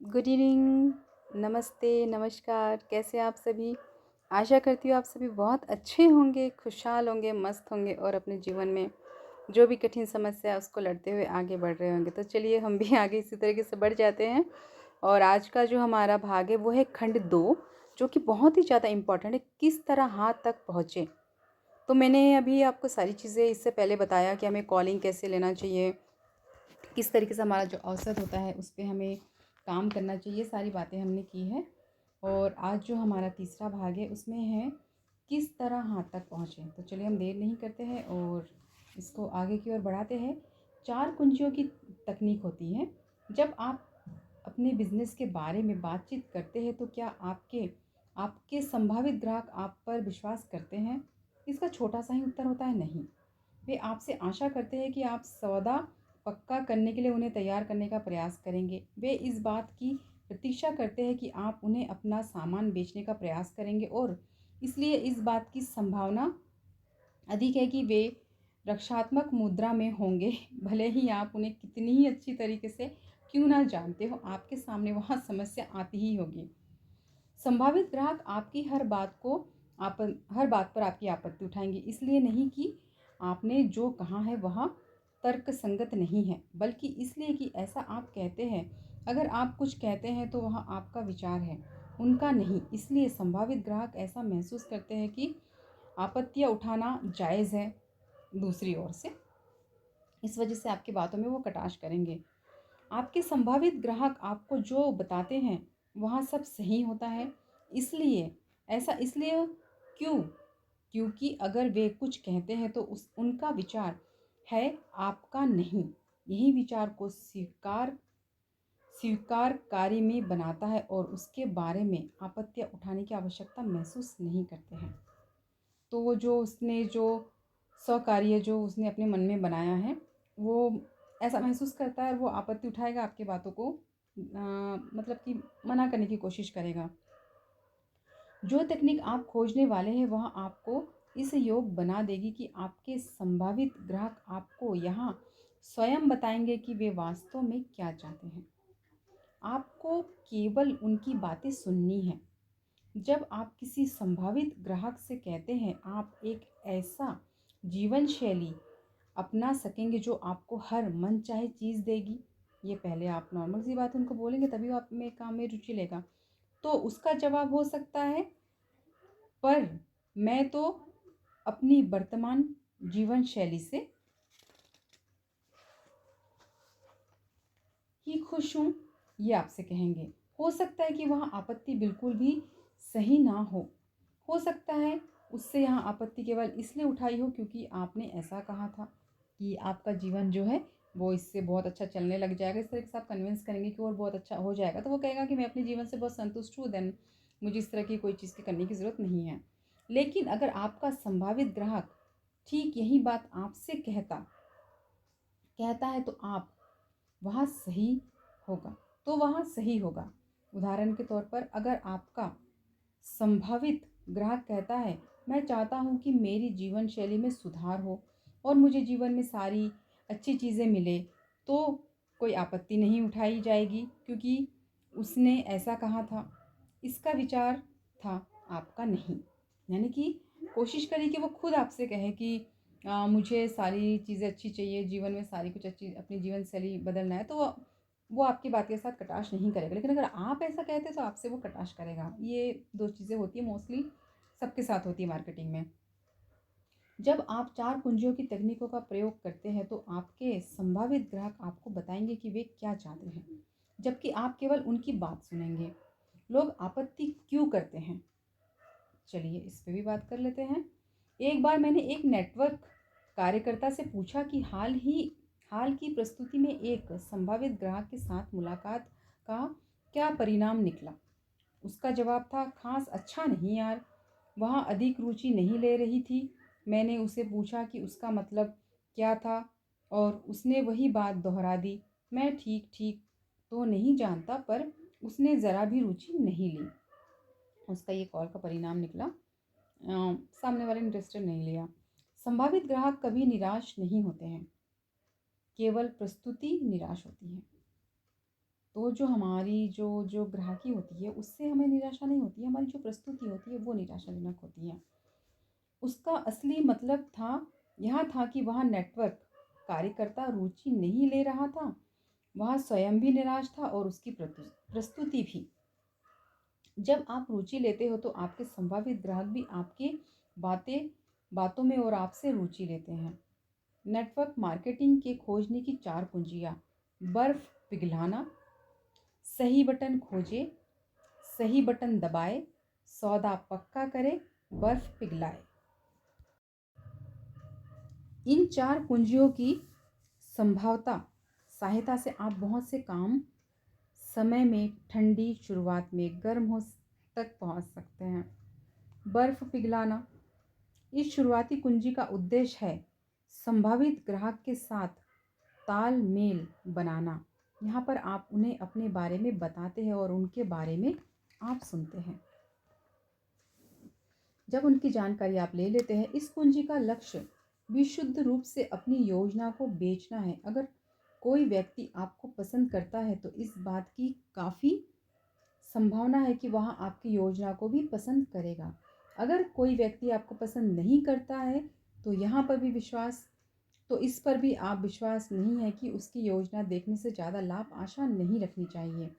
Good evening, नमस्ते, नमस्कार, कैसे आप सभी? आशा करती हूँ आप सभी बहुत अच्छे होंगे, खुशहाल होंगे, मस्त होंगे और अपने जीवन में जो भी कठिन समस्या है उसको लड़ते हुए आगे बढ़ रहे होंगे। तो चलिए हम भी आगे इसी तरीके से बढ़ जाते हैं और आज का जो हमारा भाग है वो है खंड 2 जो कि बहुत ही ज़्यादा इम्पोर्टेंट है, किस तरह हाथ तक पहुँचे। तो मैंने अभी आपको सारी चीज़ें इससे पहले बताया कि हमें कॉलिंग कैसे लेना चाहिए, किस तरीके से हमारा जो औसत होता है उस पे हमें काम करना चाहिए, सारी बातें हमने की हैं। और आज जो हमारा तीसरा भाग है उसमें है किस तरह हाथ तक पहुँचे। तो चलिए हम देर नहीं करते हैं और इसको आगे की ओर बढ़ाते हैं। 4 कुंजियों की तकनीक होती है। जब आप अपने बिज़नेस के बारे में बातचीत करते हैं तो क्या आपके आपके संभावित ग्राहक आप पर विश्वास करते हैं? इसका छोटा सा ही उत्तर होता है नहीं। वे आपसे आशा करते हैं कि आप सौदा पक्का करने के लिए उन्हें तैयार करने का प्रयास करेंगे। वे इस बात की प्रतीक्षा करते हैं कि आप उन्हें अपना सामान बेचने का प्रयास करेंगे और इसलिए इस बात की संभावना अधिक है कि वे रक्षात्मक मुद्रा में होंगे। भले ही आप उन्हें कितनी ही अच्छी तरीके से क्यों ना जानते हो, आपके सामने वहाँ समस्या आती ही होगी। संभावित ग्राहक आपकी हर बात पर आपकी आपत्ति उठाएंगे, इसलिए नहीं कि आपने जो कहा है वह तर्क संगत नहीं है, बल्कि इसलिए कि ऐसा आप कहते हैं। अगर आप कुछ कहते हैं तो वह आपका विचार है, उनका नहीं। इसलिए संभावित ग्राहक ऐसा महसूस करते हैं कि आपत्तियां उठाना जायज़ है। दूसरी ओर से इस वजह से आपकी बातों में वो कटाक्ष करेंगे। आपके संभावित ग्राहक आपको जो बताते हैं वहाँ सब सही होता है। इसलिए ऐसा इसलिए क्यों? क्योंकि अगर वे कुछ कहते हैं तो उस उनका विचार है, आपका नहीं। यही विचार को स्वीकारकारी में बनाता है और उसके बारे में आपत्तियां उठाने की आवश्यकता महसूस नहीं करते हैं। तो वो जो स्वकार्य जो उसने अपने मन में बनाया है, वो ऐसा महसूस करता है और वो आपत्ति उठाएगा, आपकी बातों को मतलब कि मना करने की कोशिश करेगा। जो तकनीक आप खोजने वाले हैं वह आपको इस योग बना देगी कि आपके संभावित ग्राहक आपको यहाँ स्वयं बताएंगे कि वे वास्तव में क्या चाहते हैं। आपको केवल उनकी बातें सुननी है। जब आप किसी संभावित ग्राहक से कहते हैं आप एक ऐसा जीवन शैली अपना सकेंगे जो आपको हर मनचाहे चीज़ देगी, ये पहले आप नॉर्मल सी बात उनको बोलेंगे तभी वो आप में काम में रुचि लेगा। तो उसका जवाब हो सकता है, पर मैं तो अपनी वर्तमान जीवन शैली से ही खुश हूँ, ये आपसे कहेंगे। हो सकता है कि वहाँ आपत्ति बिल्कुल भी सही ना हो सकता है उससे यहाँ आपत्ति केवल इसलिए उठाई हो क्योंकि आपने ऐसा कहा था कि आपका जीवन जो है वो इससे बहुत अच्छा चलने लग जाएगा। इस तरह से आप कन्विंस करेंगे कि और बहुत अच्छा हो जाएगा, तो वो कहेगा कि मैं अपने जीवन से बहुत संतुष्ट हूँ, देन मुझे इस तरह की कोई चीज़ की करने की ज़रूरत नहीं है। लेकिन अगर आपका संभावित ग्राहक ठीक यही बात आपसे कहता कहता है तो आप वहाँ सही होगा तो वहाँ सही होगा। उदाहरण के तौर पर अगर आपका संभावित ग्राहक कहता है मैं चाहता हूँ कि मेरी जीवन शैली में सुधार हो और मुझे जीवन में सारी अच्छी चीज़ें मिले, तो कोई आपत्ति नहीं उठाई जाएगी क्योंकि उसने ऐसा कहा था। इसका विचार था, आपका नहीं। यानी कि कोशिश करिए कि वो खुद आपसे कहे कि मुझे सारी चीज़ें अच्छी चाहिए, जीवन में सारी कुछ अच्छी अपनी जीवन शैली बदलना है, तो वो आपकी बात के साथ कटाक्ष नहीं करेगा। लेकिन अगर आप ऐसा कहते हैं तो आपसे वो कटाक्ष करेगा। ये 2 चीज़ें होती हैं, मोस्टली सबके साथ होती है मार्केटिंग में। जब आप 4 कुंजियों की तकनीकों का प्रयोग करते हैं तो आपके संभावित ग्राहक आपको बताएंगे कि वे क्या चाहते हैं, जबकि आप केवल उनकी बात सुनेंगे। लोग आपत्ति क्यों करते हैं? चलिए इस पे भी बात कर लेते हैं। एक बार मैंने एक नेटवर्क कार्यकर्ता से पूछा कि हाल की प्रस्तुति में एक संभावित ग्राहक के साथ मुलाकात का क्या परिणाम निकला। उसका जवाब था, खास अच्छा नहीं यार, वहाँ अधिक रुचि नहीं ले रही थी। मैंने उसे पूछा कि उसका मतलब क्या था और उसने वही बात दोहरा दी। मैं ठीक ठीक तो नहीं जानता, पर उसने ज़रा भी रुचि नहीं ली। उसका ये कॉल का परिणाम निकला, सामने वाले ने इंटरेस्टेड नहीं लिया। संभावित ग्राहक कभी निराश नहीं होते हैं, केवल प्रस्तुति निराश होती है। तो जो हमारी जो जो ग्राहकी होती है उससे हमें निराशा नहीं होती है, हमारी जो प्रस्तुति होती है वो निराशाजनक होती है। उसका असली मतलब था यह था कि वह नेटवर्क कार्यकर्ता रुचि नहीं ले रहा था, वह स्वयं भी निराश था और उसकी प्रस्तुति भी। जब आप रुचि लेते हो तो आपके संभावित ग्राहक भी आपकी बातें बातों में और आपसे रुचि लेते हैं। नेटवर्क मार्केटिंग के खोजने की 4 कुंजियाँ। बर्फ पिघलाना, सही बटन खोजें, सही बटन दबाए, सौदा पक्का करे, बर्फ पिघलाए। इन 4 कुंजियों की संभावता सहायता से आप बहुत से काम समय में ठंडी शुरुआत में गर्म हो तक पहुंच सकते हैं। बर्फ पिघलाना, इस शुरुआती कुंजी का उद्देश्य है संभावित ग्राहक के साथ तालमेल बनाना। यहाँ पर आप उन्हें अपने बारे में बताते हैं और उनके बारे में आप सुनते हैं। जब उनकी जानकारी आप ले लेते हैं, इस कुंजी का लक्ष्य विशुद्ध रूप से अपनी योजना को बेचना है। अगर कोई व्यक्ति आपको पसंद करता है तो इस बात की काफ़ी संभावना है कि वह आपकी योजना को भी पसंद करेगा। अगर कोई व्यक्ति आपको पसंद नहीं करता है तो यहाँ पर भी विश्वास तो इस पर भी आप विश्वास नहीं है कि उसकी योजना देखने से ज़्यादा लाभ आशा नहीं रखनी चाहिए।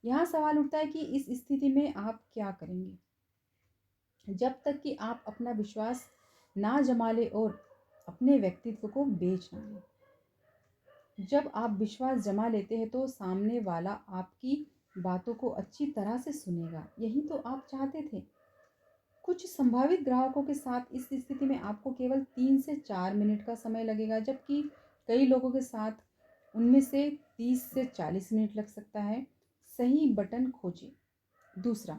यहाँ सवाल उठता है कि इस स्थिति में आप क्या करेंगे? जब तक कि आप अपना विश्वास ना जमा ले और अपने व्यक्तित्व को बेच ना ले। जब आप विश्वास जमा लेते हैं तो सामने वाला आपकी बातों को अच्छी तरह से सुनेगा। यही तो आप चाहते थे। कुछ संभावित ग्राहकों के साथ इस स्थिति में आपको केवल 3 से 4 मिनट का समय लगेगा, जबकि कई लोगों के साथ उनमें से 30 से 40 मिनट लग सकता है। सही बटन खोजें। दूसरा,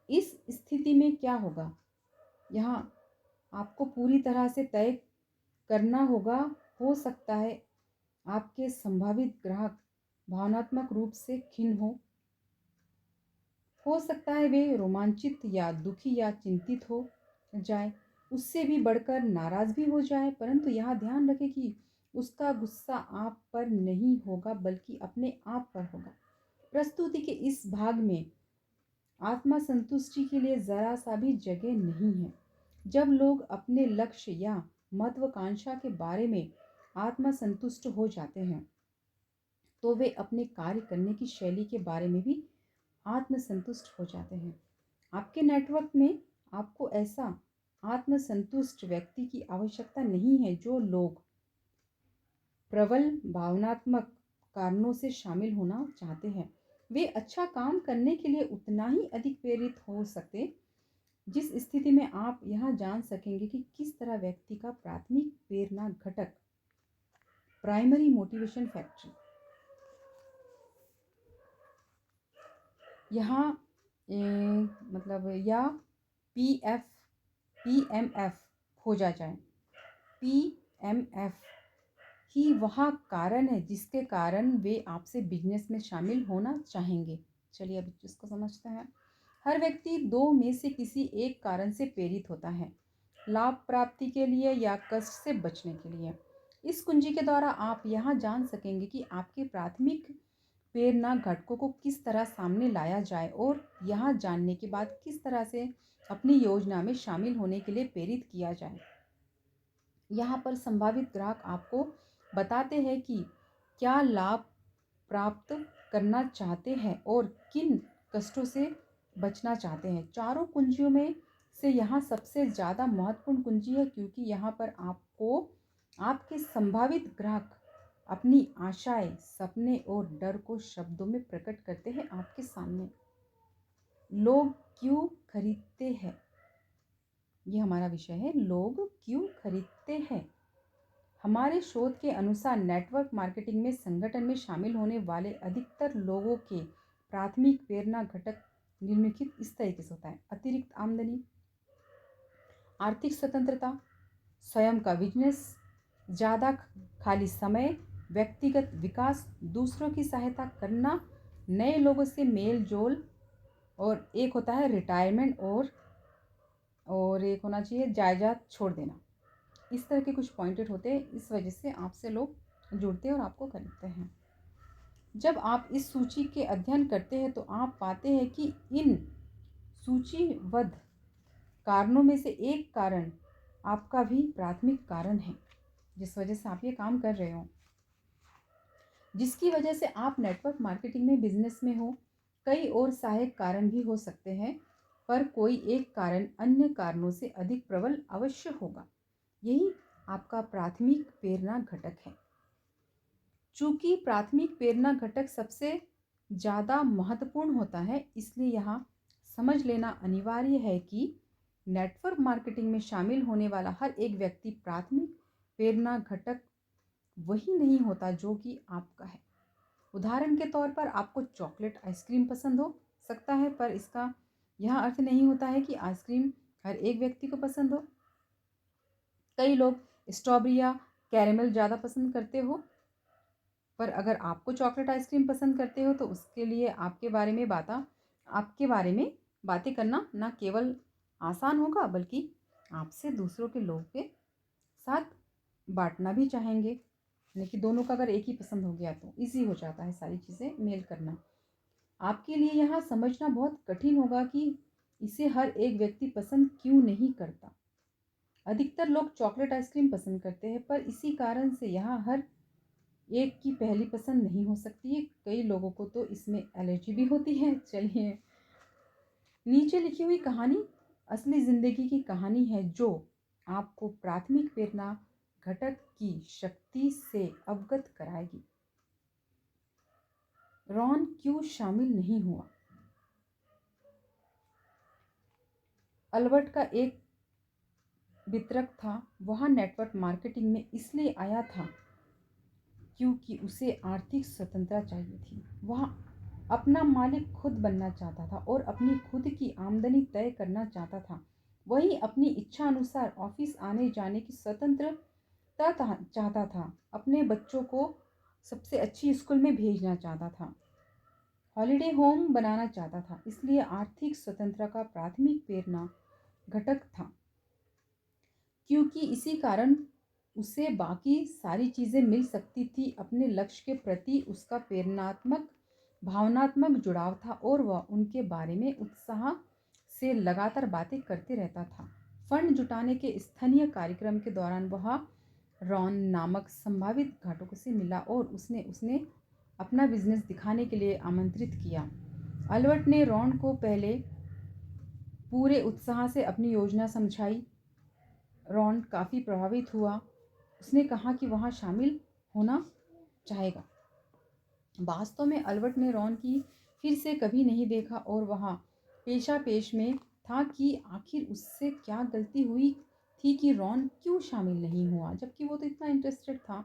इस स्थिति में क्या होगा? यहाँ आपको पूरी तरह से तय करना होगा। हो सकता है आपके संभावित ग्राहक भावनात्मक रूप से खिन्न हो सकता है वे रोमांचित या दुखी या चिंतित हो जाए, उससे भी बढ़कर नाराज भी हो जाए। परंतु यहाँ ध्यान रखें कि उसका गुस्सा आप पर नहीं होगा बल्कि अपने आप पर होगा। प्रस्तुति के इस भाग में आत्मा संतुष्टि के लिए जरा सा भी जगह नहीं है। जब लोग अपने लक्ष्य या महत्वाकांक्षा के बारे में आत्मा संतुष्ट हो जाते हैं तो वे अपने कार्य करने की शैली के बारे में भी आत्मसंतुष्ट हो जाते हैं। आपके नेटवर्क में आपको ऐसा आत्मसंतुष्ट व्यक्ति की आवश्यकता नहीं है। जो लोग प्रबल भावनात्मक कारणों से शामिल होना चाहते हैं वे अच्छा काम करने के लिए उतना ही अधिक प्रेरित हो सकते, जिस स्थिति में आप यह जान सकेंगे कि किस तरह व्यक्ति का प्राथमिक प्रेरणा घटक प्राइमरी मोटिवेशन फैक्टर यहाँ मतलब या पीएफ पीएमएफ खोजा जाए। पीएमएफ ही वह कारण है जिसके कारण वे आपसे बिजनेस में शामिल होना चाहेंगे। चलिए अब इसको समझते हैं। हर व्यक्ति 2 में से किसी एक कारण से प्रेरित होता है, लाभ प्राप्ति के लिए या कष्ट से बचने के लिए। इस कुंजी के द्वारा आप यहाँ जान सकेंगे कि आपके प्राथमिक प्रेरणा घटकों को किस तरह सामने लाया जाए और यह जानने के बाद किस तरह से अपनी योजना में शामिल होने के लिए प्रेरित किया जाए। यहाँ पर संभावित ग्राहक आपको बताते हैं कि क्या लाभ प्राप्त करना चाहते हैं और किन कष्टों से बचना चाहते हैं। चारों कुंजियों में से यहाँ सबसे ज़्यादा महत्वपूर्ण कुंजी है, क्योंकि यहाँ पर आपको आपके संभावित ग्राहक अपनी आशाएं, सपने और डर को शब्दों में प्रकट करते हैं आपके सामने। लोग क्यों खरीदते हैं, ये हमारा विषय है। लोग क्यों खरीदते हैं। हमारे शोध के अनुसार नेटवर्क मार्केटिंग में संगठन में शामिल होने वाले अधिकतर लोगों के प्राथमिक प्रेरणा घटक निम्नलिखित इस तरीके से होता है। अतिरिक्त आमदनी, आर्थिक स्वतंत्रता, स्वयं का बिजनेस, ज़्यादा खाली समय, व्यक्तिगत विकास, दूसरों की सहायता करना, नए लोगों से मेल जोल, और एक होता है रिटायरमेंट, और एक होना चाहिए जायदाद छोड़ देना। इस तरह के कुछ पॉइंटेड होते हैं। इस वजह से आपसे लोग जुड़ते हैं और आपको खरीदते हैं। जब आप इस सूची के अध्ययन करते हैं तो आप पाते हैं कि इन सूचीबद्ध कारणों में से एक कारण आपका भी प्राथमिक कारण है, जिस वजह से आप ये काम कर रहे हो, जिसकी वजह से आप नेटवर्क मार्केटिंग में, बिजनेस में हो। कई और सहायक कारण भी हो सकते हैं, पर कोई एक कारण अन्य कारणों से अधिक प्रबल अवश्य होगा। यही आपका प्राथमिक प्रेरणा घटक है। चूंकि प्राथमिक प्रेरणा घटक सबसे ज़्यादा महत्वपूर्ण होता है, इसलिए यहाँ समझ लेना अनिवार्य है कि नेटवर्क मार्केटिंग में शामिल होने वाला हर एक व्यक्ति प्राथमिक प्रेरणा घटक वही नहीं होता जो कि आपका है। उदाहरण के तौर पर आपको चॉकलेट आइसक्रीम पसंद हो सकता है, पर इसका यह अर्थ नहीं होता है कि आइसक्रीम हर एक व्यक्ति को पसंद हो। कई लोग स्ट्रॉबेरी या कैरेमल ज़्यादा पसंद करते हो, पर अगर आपको चॉकलेट आइसक्रीम पसंद करते हो तो उसके लिए आपके बारे में बातें करना ना केवल आसान होगा, बल्कि आपसे दूसरों के लोगों के साथ बांटना भी चाहेंगे। यानी कि दोनों का अगर एक ही पसंद हो गया तो ईजी हो जाता है सारी चीज़ें मेल करना। आपके लिए यहाँ समझना बहुत कठिन होगा कि इसे हर एक व्यक्ति पसंद क्यों नहीं करता। अधिकतर लोग चॉकलेट आइसक्रीम पसंद करते हैं, पर इसी कारण से यहाँ हर एक की पहली पसंद नहीं हो सकती है। कई लोगों को तो इसमें एलर्जी भी होती है। चलिए, नीचे लिखी हुई कहानी असली ज़िंदगी की कहानी है, जो आपको प्राथमिक प्रेरणा घटक की शक्ति से अवगत कराएगी। रॉन क्यों शामिल नहीं हुआ? अल्बर्ट का एक वितरक था। वह नेटवर्क मार्केटिंग में इसलिए आया था क्योंकि उसे आर्थिक स्वतंत्रता चाहिए थी। वह अपना मालिक खुद बनना चाहता था और अपनी खुद की आमदनी तय करना चाहता था। वही अपनी इच्छा अनुसार ऑफिस आने जाने की स्वतंत्रता चाहता था। अपने बच्चों को सबसे अच्छी स्कूल में भेजना चाहता था, हॉलिडे होम बनाना चाहता था। इसलिए आर्थिक स्वतंत्रता का प्राथमिक प्रेरणा घटक था, क्योंकि इसी कारण उसे बाकी सारी चीज़ें मिल सकती थी। अपने लक्ष्य के प्रति उसका प्रेरणात्मक भावनात्मक जुड़ाव था और वह उनके बारे में उत्साह से लगातार बातें करते रहता था। फंड जुटाने के स्थानीय कार्यक्रम के दौरान वह रॉन नामक संभावित घटकों से मिला और उसने अपना बिजनेस दिखाने के लिए आमंत्रित किया। अल्बर्ट ने रॉन को पहले पूरे उत्साह से अपनी योजना समझाई। रॉन काफ़ी प्रभावित हुआ। उसने कहा कि वह शामिल होना चाहेगा। वास्तव में अल्बर्ट ने रॉन की फिर से कभी नहीं देखा और वह पेश में था कि आखिर उससे क्या गलती हुई थी कि रॉन क्यों शामिल नहीं हुआ, जबकि वो तो इतना इंटरेस्टेड था।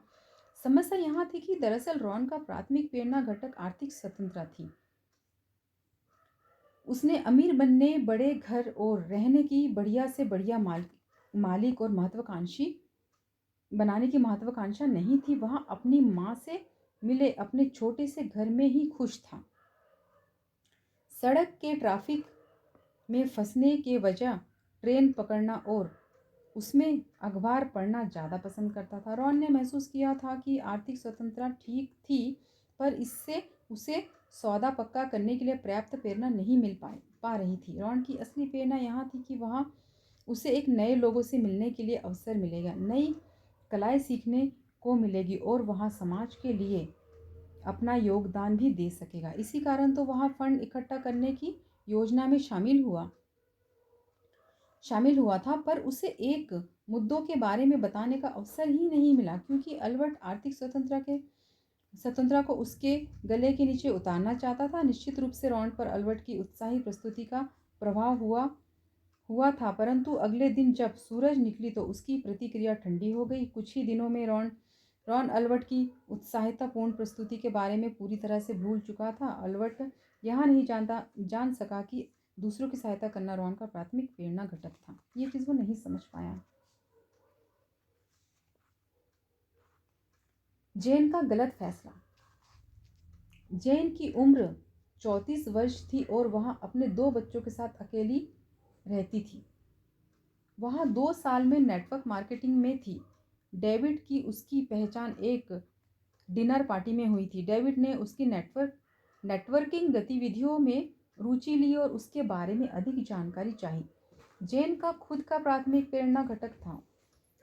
समस्या यहाँ थी कि दरअसल रॉन का प्राथमिक प्रेरणा घटक आर्थिक स्वतंत्रता थी। उसने अमीर बनने, बड़े घर और रहने की बढ़िया से बढ़िया मालिक और महत्वाकांक्षी बनाने की महत्वाकांक्षा नहीं थी। वह अपनी माँ से मिले अपने छोटे से घर में ही खुश था। सड़क के ट्रैफिक में फंसने के वजह ट्रेन पकड़ना और उसमें अखबार पढ़ना ज़्यादा पसंद करता था। रॉन ने महसूस किया था कि आर्थिक स्वतंत्रता ठीक थी, पर इससे उसे सौदा पक्का करने के लिए पर्याप्त प्रेरणा नहीं मिल पा रही थी। रॉन की असली प्रेरणा यहाँ थी कि वहाँ उसे एक नए लोगों से मिलने के लिए अवसर मिलेगा, नई कलाएं सीखने को मिलेगी और वहाँ समाज के लिए अपना योगदान भी दे सकेगा। इसी कारण तो वह फंड इकट्ठा करने की योजना में शामिल हुआ था, पर उसे एक मुद्दों के बारे में बताने का अवसर ही नहीं मिला, क्योंकि अल्बर्ट आर्थिक स्वतंत्रता को उसके गले के नीचे उतारना चाहता था। निश्चित रूप से रॉन पर अल्बर्ट की उत्साही प्रस्तुति का प्रभाव हुआ था, परंतु अगले दिन जब सूरज निकली तो उसकी प्रतिक्रिया ठंडी हो गई। कुछ ही दिनों में रॉन अल्बर्ट की उत्साहतापूर्ण प्रस्तुति के बारे में पूरी तरह से भूल चुका था। अल्बर्ट यह नहीं जान सका कि दूसरों की सहायता करना रॉन का प्राथमिक प्रेरणा घटक था। ये चीज़ वो नहीं समझ पाया। जेन का गलत फैसला। जेन की उम्र 34 वर्ष थी और वह अपने 2 बच्चों के साथ अकेली रहती थी। वह 2 साल में नेटवर्क मार्केटिंग में थी। डेविड की उसकी पहचान एक डिनर पार्टी में हुई थी। डेविड ने उसकी नेटवर्किंग गतिविधियों में रुचि ली और उसके बारे में अधिक जानकारी चाहिए। जेन का खुद का प्राथमिक प्रेरणा घटक था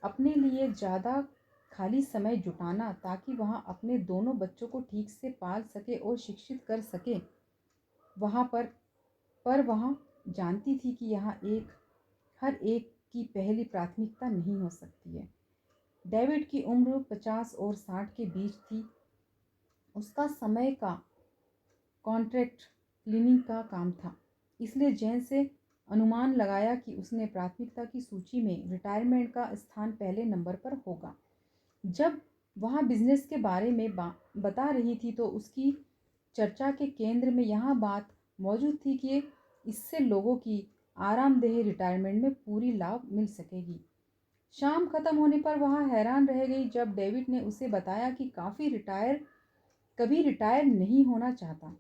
अपने लिए ज़्यादा खाली समय जुटाना, ताकि वह अपने दोनों बच्चों को ठीक से पाल सके और शिक्षित कर सके। वहाँ पर वह जानती थी कि यहाँ हर एक की पहली प्राथमिकता नहीं हो सकती है। डेविड की उम्र 50 और 60 के बीच थी। उसका समय का कॉन्ट्रैक्ट क्लीनिंग का काम था, इसलिए जैन से अनुमान लगाया कि उसने प्राथमिकता की सूची में रिटायरमेंट का स्थान पहले नंबर पर होगा। जब वह बिजनेस के बारे में बता रही थी तो उसकी चर्चा के केंद्र में यह बात मौजूद थी कि इससे लोगों की आरामदेह रिटायरमेंट में पूरी लाभ मिल सकेगी। शाम खत्म होने पर वह हैरान रह गई जब डेविड ने उसे बताया कि कभी रिटायर नहीं होना चाहता।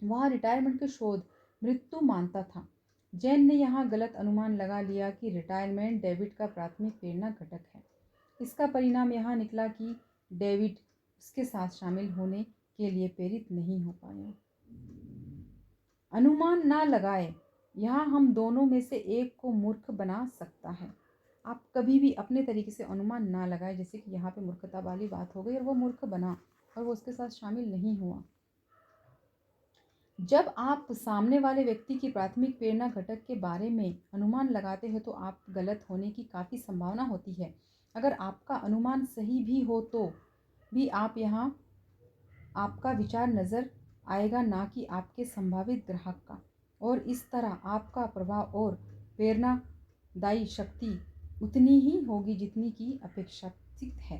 वह रिटायरमेंट के शोध मृत्यु मानता था। जैन ने यहाँ गलत अनुमान लगा लिया कि रिटायरमेंट डेविड का प्राथमिक प्रेरणा घटक है। इसका परिणाम यह निकला कि डेविड उसके साथ शामिल होने के लिए प्रेरित नहीं हो पाया। अनुमान ना लगाए, यहाँ हम दोनों में से एक को मूर्ख बना सकता है। आप कभी भी अपने तरीके से अनुमान ना लगाए, जैसे कि यहाँ पे मूर्खता वाली बात हो गई और वो मूर्ख बना और वो उसके साथ शामिल नहीं हुआ। जब आप सामने वाले व्यक्ति की प्राथमिक प्रेरणा घटक के बारे में अनुमान लगाते हैं तो आप गलत होने की काफ़ी संभावना होती है। अगर आपका अनुमान सही भी हो तो भी आपका विचार नज़र आएगा, ना कि आपके संभावित ग्राहक का, और इस तरह आपका प्रभाव और प्रेरणादायी शक्ति उतनी ही होगी जितनी की अपेक्षित है।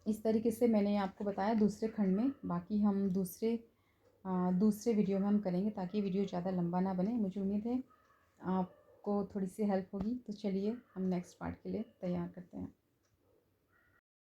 इस तरीके से मैंने आपको बताया दूसरे खंड में। बाकी हम दूसरे वीडियो में हम करेंगे, ताकि वीडियो ज़्यादा लंबा ना बने। मुझे उम्मीद है आपको थोड़ी सी हेल्प होगी। तो चलिए हम नेक्स्ट पार्ट के लिए तैयार करते हैं।